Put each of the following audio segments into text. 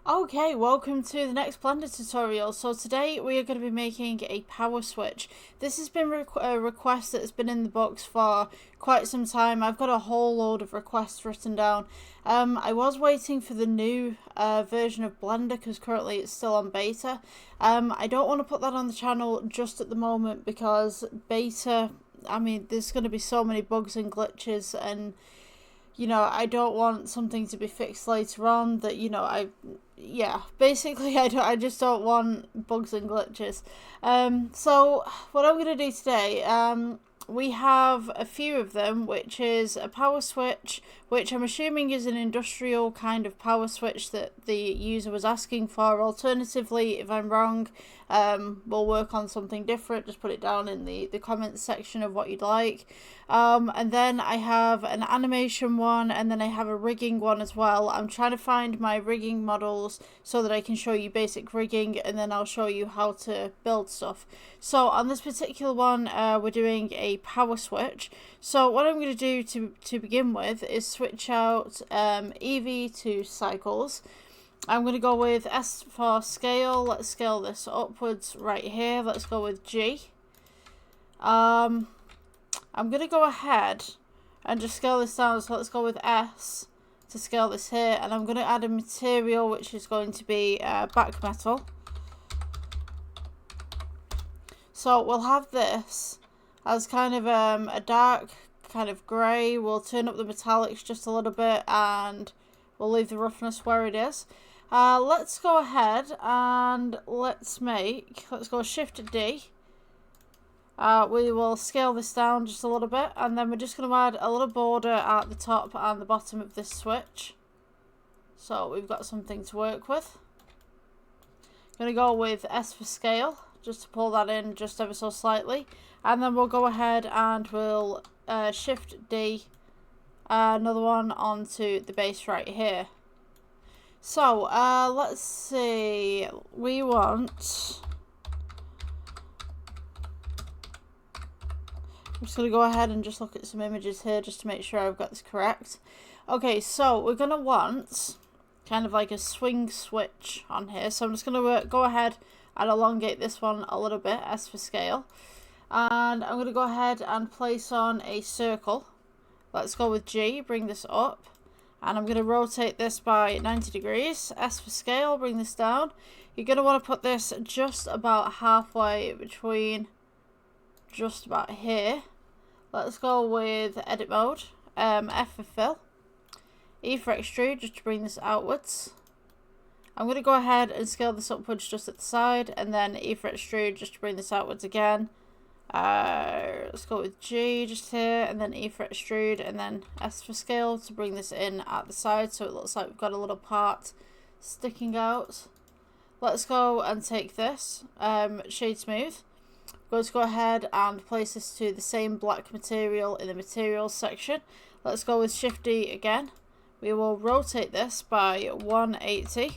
Okay, welcome to the next Blender tutorial. So today we are going to be making a power switch. This has been a request that's been in the box for quite some time. I've got a whole load of requests written down. I was waiting for the new version of Blender because currently it's still on beta. I don't want to put that on the channel just at the moment because beta, there's going to be so many bugs and glitches, and I don't want something to be fixed later on that, basically I just don't want bugs and glitches. So what I'm going to do today, we have a few of them, which is a power switch, which I'm assuming is an industrial kind of power switch that the user was asking for. Alternatively, if I'm wrong, we'll work on something different. Just put it down in the comments section of what you'd like. And then I have an animation one, and then I have a rigging one as well. I'm trying to find my rigging models so that I can show you basic rigging, and then I'll show you how to build stuff. So on this particular one, we're doing a power switch. So what I'm going to do to begin with is switch out EV to cycles. I'm going to go with S for scale. Let's scale this upwards right here. Let's go with G. I'm going to go ahead and just scale this down. So let's go with S to scale this here. And I'm going to add a material which is going to be back metal. So we'll have this as kind of a dark kind of grey. We'll turn up the metallics just a little bit and we'll leave the roughness where it is. Let's go ahead and let's go Shift D. We will scale this down just a little bit, and then we're just going to add a little border at the top and the bottom of this switch. So we've got something to work with. I'm going to go with S for scale, just to pull that in just ever so slightly. And then we'll go ahead and we'll Shift D, another one onto the base right here. So let's see, we want... I'm just going to go ahead and just look at some images here just to make sure I've got this correct. Okay, so we're going to want kind of like a swing switch on here. So I'm just going to go ahead and elongate this one a little bit, S for scale. And I'm going to go ahead and place on a circle. Let's go with G, bring this up. And I'm going to rotate this by 90 degrees. S for scale, bring this down. You're going to want to put this just about halfway between... just about here. Let's go with edit mode, F for fill, E for extrude just to bring this outwards. I'm going to go ahead and scale this upwards just at the side, and then E for extrude just to bring this outwards again. Let's go with G just here, and then E for extrude, and then S for scale to bring this in at the side so it looks like we've got a little part sticking out. Let's go and take this, shade smooth. Going to go ahead and place this to the same black material in the materials section. Let's go with Shift D again. We will rotate this by 180.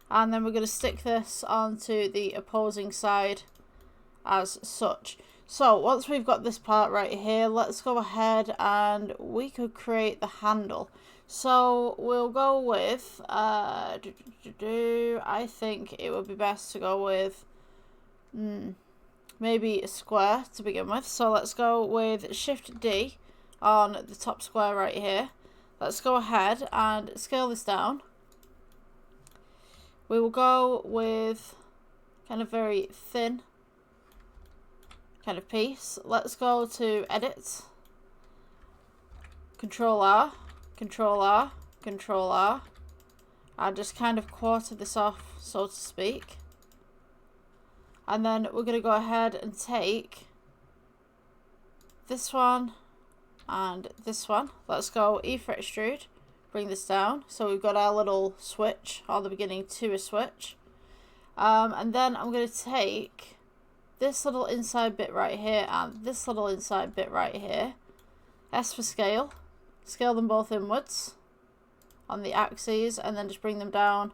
And then we're going to stick this onto the opposing side as such. So once we've got this part right here, let's go ahead and we could create the handle. So we'll go with, I think it would be best to go with, maybe a square to begin with. So let's go with Shift D on the top square right here. Let's go ahead and scale this down. We will go with kind of very thin kind of piece. Let's go to edit, Control R, Control R, Control R, and just kind of quarter this off, so to speak. And then we're going to go ahead and take this one and this one. Let's go E for extrude, bring this down. So we've got our little switch, or the beginning to a switch. And then I'm going to take this little inside bit right here and this little inside bit right here. S for scale, scale them both inwards on the axes, and then just bring them down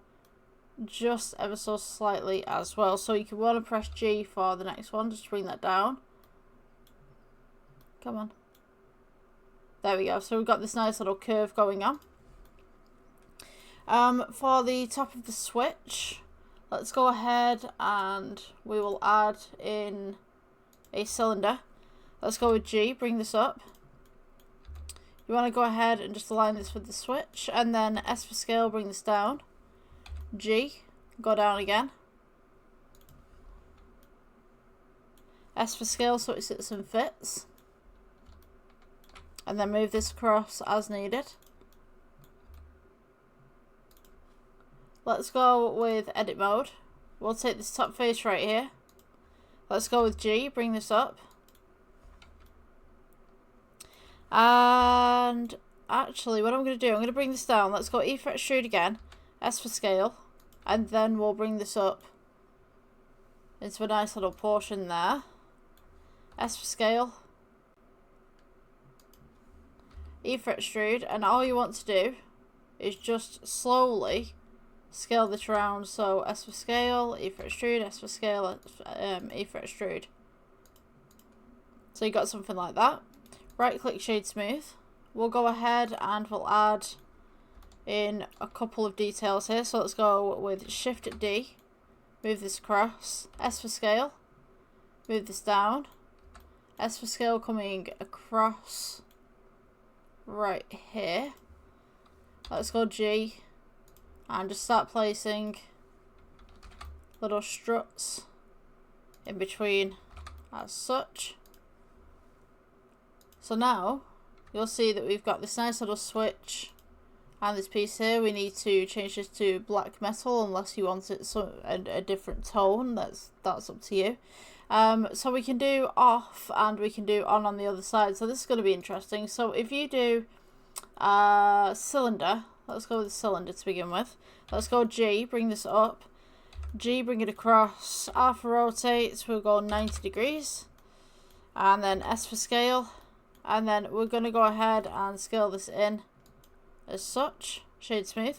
just ever so slightly as well. So you can want to press G for the next one, just to bring that down. Come on. There we go. So we've got this nice little curve going on. For the top of the switch, let's go ahead and we will add in a cylinder. Let's go with G, bring this up. You want to go ahead and just align this with the switch, and then S for scale, bring this down. G, go down again. S for scale so it sits and fits. And then move this across as needed. Let's go with edit mode. We'll take this top face right here. Let's go with G, bring this up. And actually, what I'm going to do, I'm going to bring this down. Let's go E for extrude again, S for scale, and then we'll bring this up into a nice little portion there. S for scale, E for extrude, and all you want to do is just slowly scale this around. So S for scale, E for extrude, S for scale, E for extrude. So you got something like that. Right click shade smooth. We'll go ahead and we'll add in a couple of details here. So let's go with Shift D, move this across, S for scale, move this down, S for scale coming across right here. Let's go G and just start placing little struts in between as such. So now you'll see that we've got this nice little switch and this piece here. We need to change this to black metal unless you want it a different tone. That's up to you. So we can do off and we can do on the other side. So this is going to be interesting. So if you do cylinder, let's go with the cylinder to begin with. Let's go G, bring this up. G, bring it across. R for rotate, we'll go 90 degrees. And then S for scale. And then we're going to go ahead and scale this in as such. Shade smooth.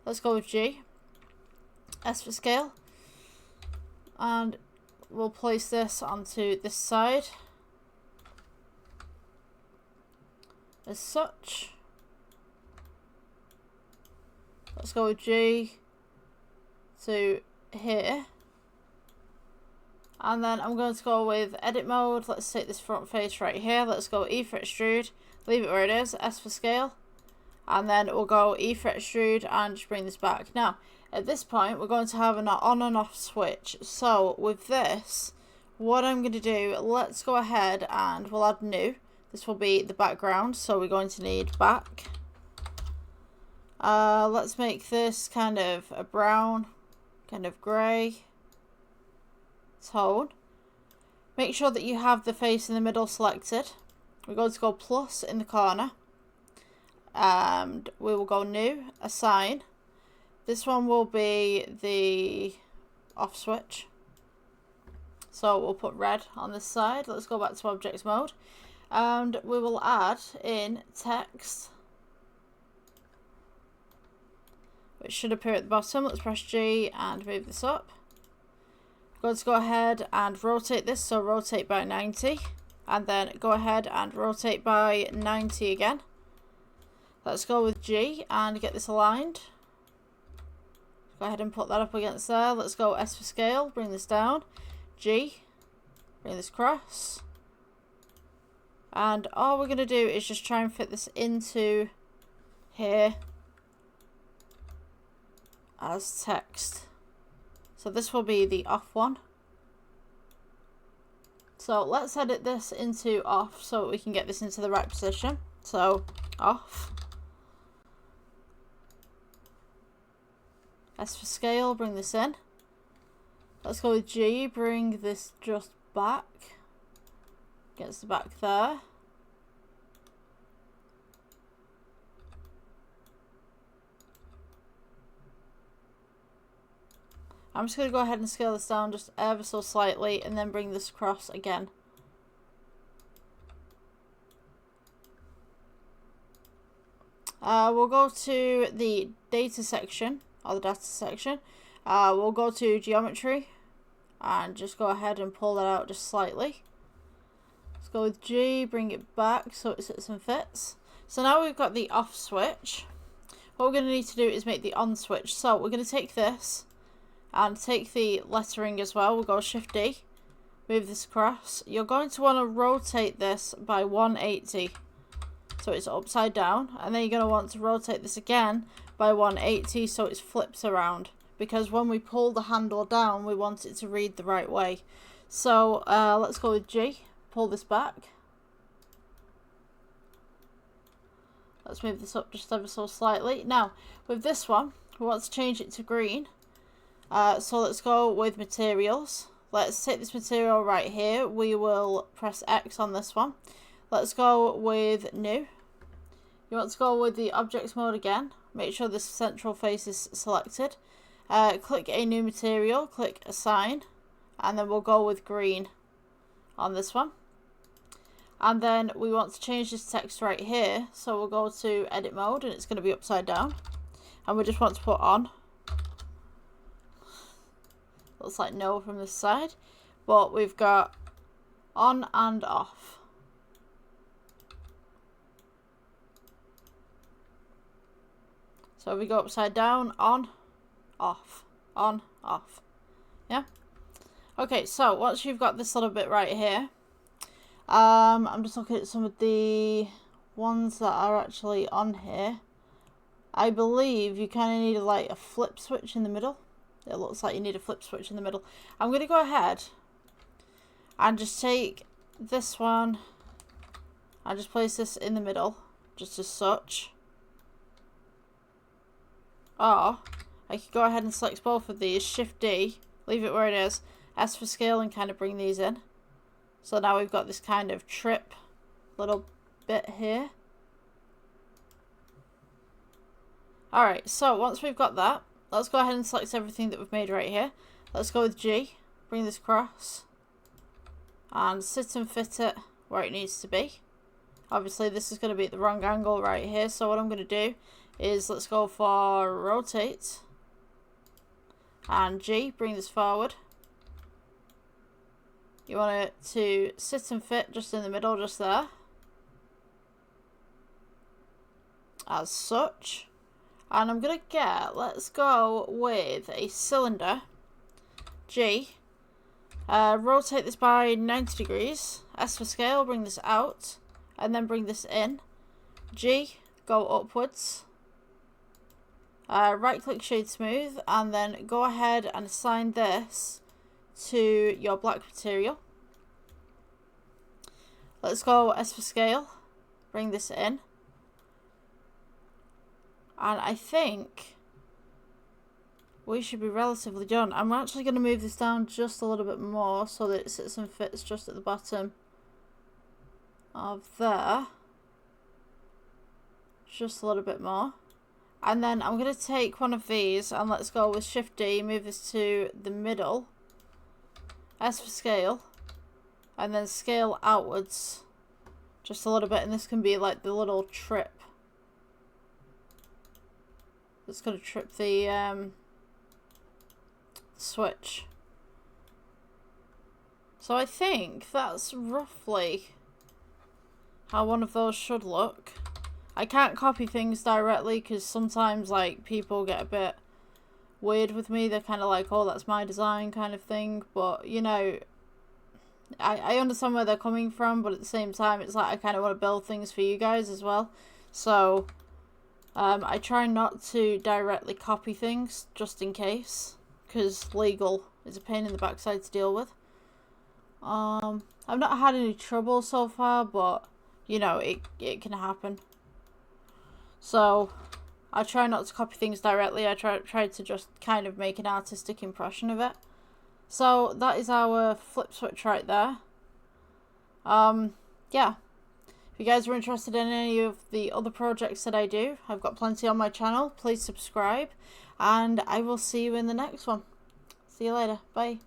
Let's go with G. S for scale. And we'll place this onto this side as such. Let's go with G to here. And then I'm going to go with edit mode. Let's take this front face right here. Let's go E for extrude. Leave it where it is. S for scale. And then we'll go E for extrude and just bring this back. Now, at this point, we're going to have an on and off switch. So with this, what I'm going to do, let's go ahead and we'll add new. This will be the background. So we're going to need back. Let's make this kind of a brown, kind of grey tone. Make sure that you have the face in the middle selected. We're going to go plus in the corner. And we will go new, assign. This one will be the off switch. So we'll put red on this side. Let's go back to object mode. And we will add in text, which should appear at the bottom. Let's press G and move this up. Going to go ahead and rotate this, so rotate by 90, and then go ahead and rotate by 90 again. Let's go with G and get this aligned. Go ahead and put that up against there. Let's go S for scale, bring this down. G, bring this across. And all we're going to do is just try and fit this into here as text. So this will be the off one. So let's edit this into off so we can get this into the right position. So off. S for scale, bring this in. Let's go with G, bring this just back. Gets the back there. I'm just going to go ahead and scale this down just ever so slightly and then bring this across again. We'll go to the data section, or the data section. We'll go to geometry and just go ahead and pull that out just slightly. Let's go with G, bring it back so it sits and fits. So now we've got the off switch. what we're going to need to do is make the on switch. So we're going to take this and take the lettering as well. We'll go Shift D, move this across. You're going to want to rotate this by 180. So it's upside down. And then you're going to want to rotate this again by 180 so it flips around. Because when we pull the handle down, we want it to read the right way. So let's go with G. Pull this back. Let's move this up just ever so slightly. Now, with this one, we want to change it to green. So let's go with materials. Let's take this material right here. We will press X on this one. Let's go with new. You want to go with the objects mode again. Make sure this central face is selected. Click a new material, click assign, and then we'll go with green on this one. And then we want to change this text right here. So we'll go to edit mode and it's going to be upside down. And we just want to put on. Looks like no from this side. But we've got on and off. So we go upside down, on, off, on, off. Yeah? Okay, so once you've got this little bit right here, I'm just looking at some of the ones that are actually on here. I believe you kind of need like a flip switch in the middle. It looks like you need a flip switch in the middle. I'm going to go ahead and just take this one and just place this in the middle, just as such. Or I could go ahead and select both of these, Shift D, leave it where it is, S for scale, and kind of bring these in. So now we've got this kind of trip little bit here. Alright, so once we've got that, let's go ahead and select everything that we've made right here. Let's go with G, bring this across, and sit and fit it where it needs to be. Obviously this is going to be at the wrong angle right here, so what I'm going to do is let's go for rotate, and G, bring this forward. You want it to sit and fit just in the middle, just there. As such. And I'm going to get, let's go with a cylinder. G. Rotate this by 90 degrees. S for scale, bring this out. And then bring this in. G, go upwards. Right click shade smooth. And then go ahead and assign this to your black material. Let's go S for scale, bring this in, and I think we should be relatively done. I'm actually going to move this down just a little bit more so that it sits and fits just at the bottom of there, just a little bit more. And then I'm going to take one of these and let's go with Shift D, move this to the middle. S for scale, and then scale outwards just a little bit, and this can be like the little trip that's going to trip the switch. So I think that's roughly how one of those should look. I can't copy things directly because sometimes like people get a bit weird with me. They're kind of like, oh, that's my design kind of thing. But you know, I understand where they're coming from, but at the same time it's like I kind of want to build things for you guys as well. So I try not to directly copy things just in case, because legal is a pain in the backside to deal with. I've not had any trouble so far, but you know, it can happen. So I try not to copy things directly. I try to just kind of make an artistic impression of it. So that is our flip switch right there. Yeah. If you guys are interested in any of the other projects that I do, I've got plenty on my channel. Please subscribe, and I will see you in the next one. See you later. Bye.